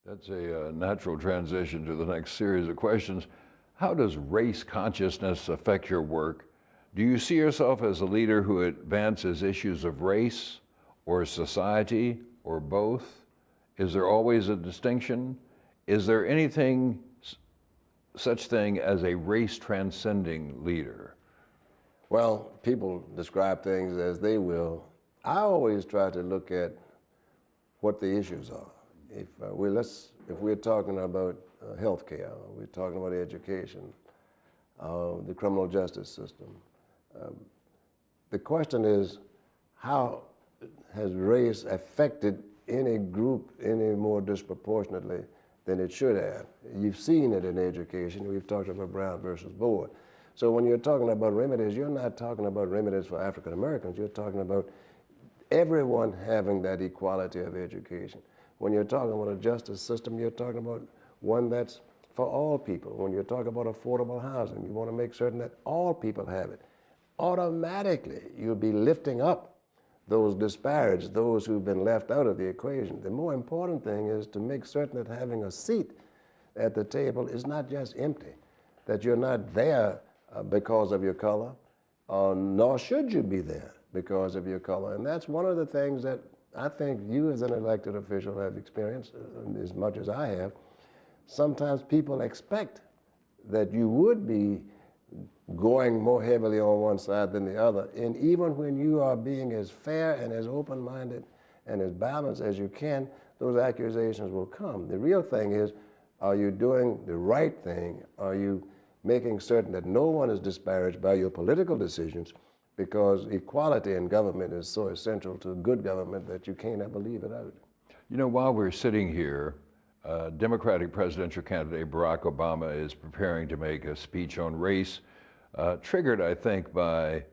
That's a natural transition to the next series of questions. How does race consciousness affect your work? Do you see yourself as a leader who advances issues of race or society or both? Is there always a distinction? Is there anything, such thing as a race transcending leader? Well, people describe things as they will. I always try to look at what the issues are. If we're talking about healthcare, we're talking about education, the criminal justice system. The question is, how has race affected any group any more disproportionately than it should have? You've seen it in education. We've talked about Brown versus Board. So when you're talking about remedies, you're not talking about remedies for African Americans. You're talking about everyone having that equality of education. When you're talking about a justice system, you're talking about one that's for all people. When you're talking about affordable housing, you want to make certain that all people have it. Automatically, you'll be lifting up those disparities, those who've been left out of the equation. The more important thing is to make certain that having a seat at the table is not just empty, that you're not there because of your color, nor should you be there because of your color. And that's one of the things that I think you as an elected official have experienced as much as I have. Sometimes people expect that you would be going more heavily on one side than the other. And even when you are being as fair and as open-minded and as balanced as you can, those accusations will come. The real thing is, are you doing the right thing? Are you making certain that no one is disparaged by your political decisions? Because equality in government is so essential to good government that you can't ever leave it out. You know, while we're sitting here, Democratic presidential candidate Barack Obama is preparing to make a speech on race, triggered, I think, by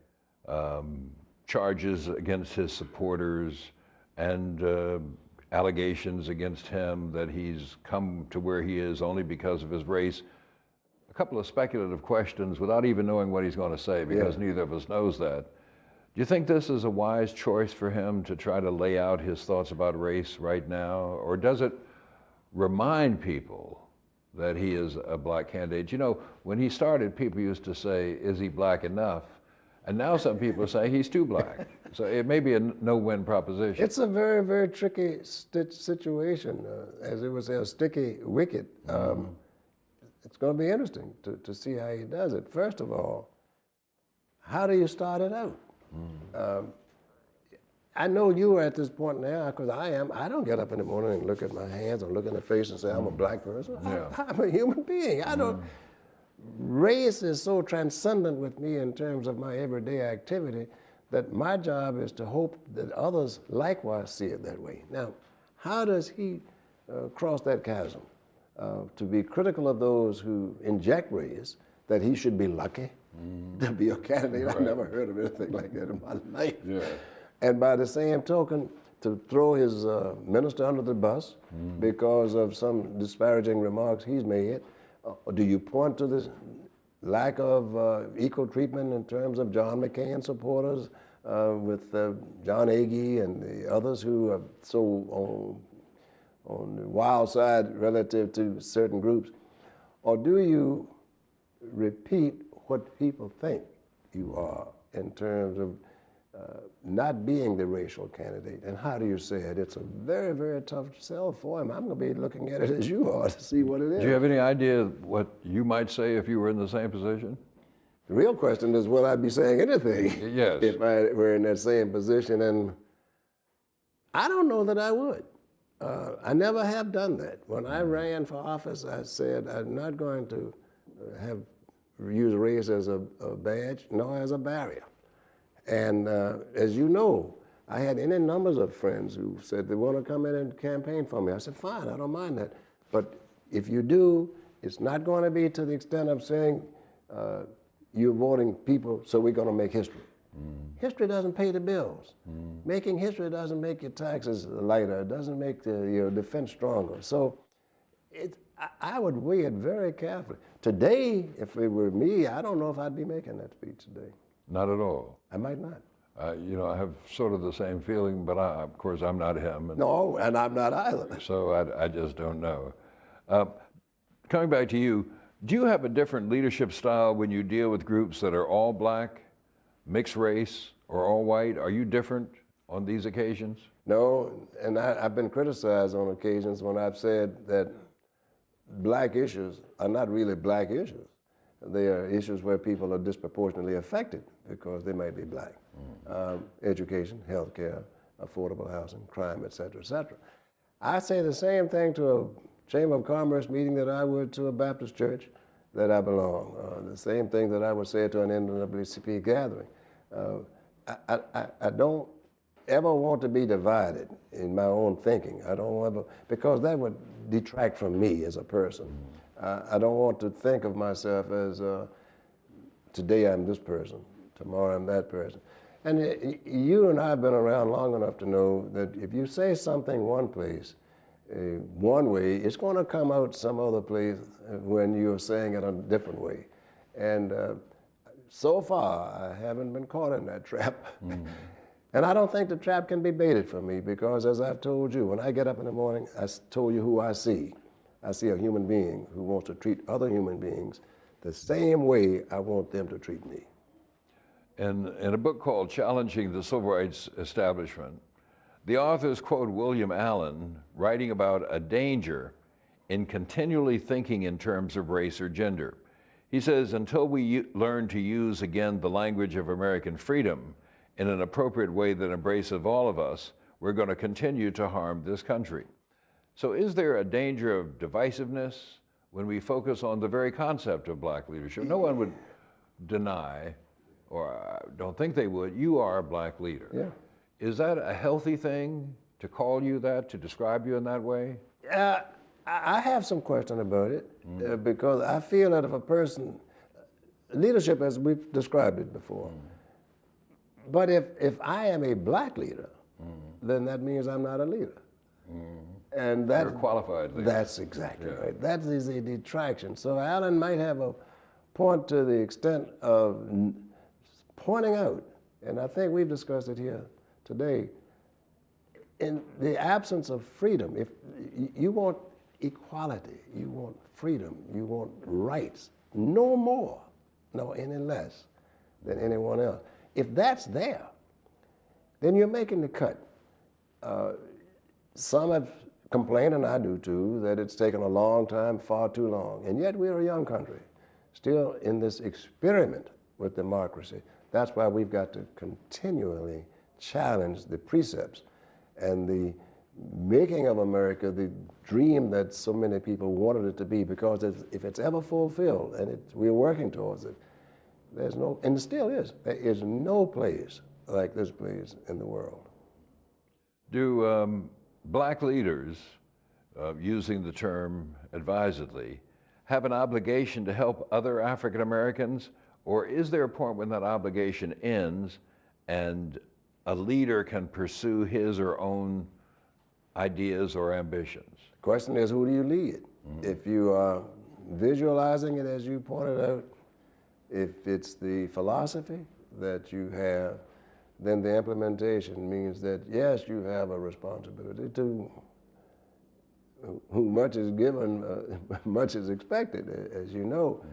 charges against his supporters and allegations against him that he's come to where he is only because of his race. A couple of speculative questions without even knowing what he's going to say, because neither of us knows that. Do you think this is a wise choice for him to try to lay out his thoughts about race right now? Or does it remind people that he is a black candidate? You know, when he started, people used to say, is he black enough? And now some people are saying he's too black. So it may be a no-win proposition. It's a very, very tricky situation. As it was a sticky wicket. It's going to be interesting to see how he does it. First of all, how do you start it out? I know you are at this point now, because I am. I don't get up in the morning and look at my hands or look in the face and say, I'm a black person. I'm a human being. I don't. Race is so transcendent with me in terms of my everyday activity that my job is to hope that others likewise see it that way. Now, how does he cross that chasm? To be critical of those who inject race, that he should be lucky to be a candidate. Right. I never heard of anything like that in my life. And by the same token, to throw his minister under the bus because of some disparaging remarks he's made. Do you point to this lack of equal treatment in terms of John McCain supporters with John Agee and the others who are so on the wild side relative to certain groups? Or do you repeat what people think you are in terms of not being the racial candidate? And how do you say it? It's a very, very tough sell for him. I'm going to be looking at it as you are to see what it is. Do you have any idea what you might say if you were in the same position? The real question is, will I be saying anything Yes. if I were in that same position? And I don't know that I would. I never have done that. When I ran for office, I said I'm not going to use race as a badge, nor as a barrier. And as you know, I had any numbers of friends who said they want to come in and campaign for me. I said, fine, I don't mind that. But if you do, it's not going to be to the extent of saying you're voting people, so we're going to make history. History doesn't pay the bills. Making history doesn't make your taxes lighter. It doesn't make your defense stronger. So I would weigh it very carefully. Today, if it were me, I don't know if I'd be making that speech today. Not at all. I might not. You know, I have sort of the same feeling, but of course, I'm not him, and No, and I'm not either. so I just don't know. Coming back to you, do you have a different leadership style when you deal with groups that are all black, mixed race, or all white? Are you different on these occasions? No, and I've been criticized on occasions when I've said that black issues are not really black issues. They are issues where people are disproportionately affected because they might be black. Education, healthcare, affordable housing, crime, et cetera, et cetera. I say the same thing to a Chamber of Commerce meeting that I would to a Baptist church that I belong. The same thing that I would say to an NAACP gathering. I don't ever want to be divided in my own thinking. I don't ever, because that would detract from me as a person. I don't want to think of myself as today I'm this person, tomorrow I'm that person. And you and I have been around long enough to know that if you say something one place, one way, it's going to come out some other place when you're saying it a different way. And so far, I haven't been caught in that trap. And I don't think the trap can be baited for me because, as I've told you, when I get up in the morning, I told you who I see. I see a human being who wants to treat other human beings the same way I want them to treat me. In a book called Challenging the Civil Rights Establishment, the authors quote William Allen writing about a danger in continually thinking in terms of race or gender. He says, until we learn to use again the language of American freedom in an appropriate way that embraces all of us, we're going to continue to harm this country. So is there a danger of divisiveness when we focus on the very concept of black leadership? No one would deny, or I don't think they would, you are a black leader. Yeah. Is that a healthy thing to call you that, to describe you in that way? I have some question about it because I feel that if a person, leadership as we've described it before, but if I am a black leader, then that means I'm not a leader. And that, You're a qualified leader. That's exactly right. That is a detraction. So Allen might have a point to the extent of pointing out, and I think we've discussed it here today, in the absence of freedom, if you want equality, you want freedom, you want rights, no more, no any less than anyone else. If that's there, then you're making the cut. Some have complained, and I do too, that it's taken a long time, far too long, and yet we're a young country, still in this experiment with democracy. That's why we've got to continually challenge the precepts and the making of America the dream that so many people wanted it to be, because if it's ever fulfilled, and we're working towards it, there's no, and it still is, there is no place like this place in the world. Do black leaders, using the term advisedly, have an obligation to help other African Americans, or is there a point when that obligation ends and a leader can pursue his or own ideas or ambitions? The question is, who do you lead? If you are visualizing it as you pointed out, if it's the philosophy that you have, then the implementation means that, yes, you have a responsibility to who much is given, much is expected, as you know.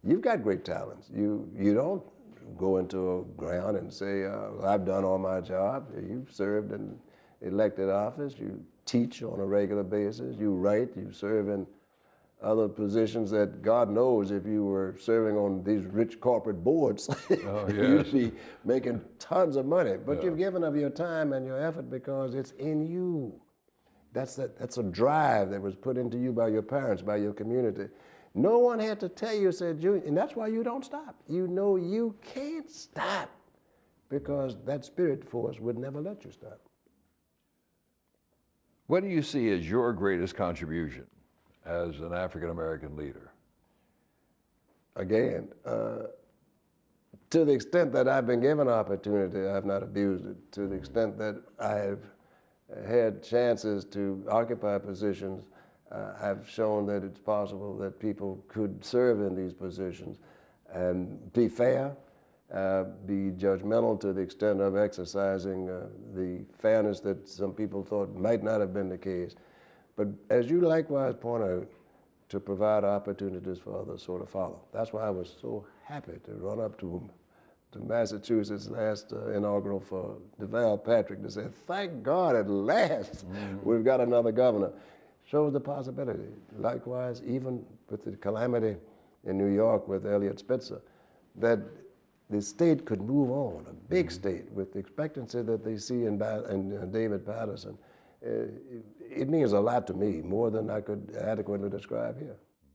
You've got great talents. You don't go into a ground and say, I've done all my job. You've served in elected office. You teach on a regular basis. You write. You serve in other positions that God knows if you were serving on these rich corporate boards, you'd be making tons of money. But you've given of your time and your effort because it's in you. That's a drive that was put into you by your parents, by your community. No one had to tell you, said you, and that's why you don't stop. You know you can't stop because that spirit force would never let you stop. What do you see as your greatest contribution as an African American leader? Again, to the extent that I've been given opportunity, I've not abused it. To the extent that I've had chances to occupy positions, I've shown that it's possible that people could serve in these positions and be fair, be judgmental to the extent of exercising the fairness that some people thought might not have been the case. But as you likewise point out, to provide opportunities for others sort of follow. That's why I was so happy to run up to Massachusetts last inaugural for Deval Patrick to say, thank God at last we've got another governor. Shows the possibility. Likewise, even with the calamity in New York with Eliot Spitzer, that the state could move on, a big state, with the expectancy that they see in David Paterson. It means a lot to me, more than I could adequately describe here.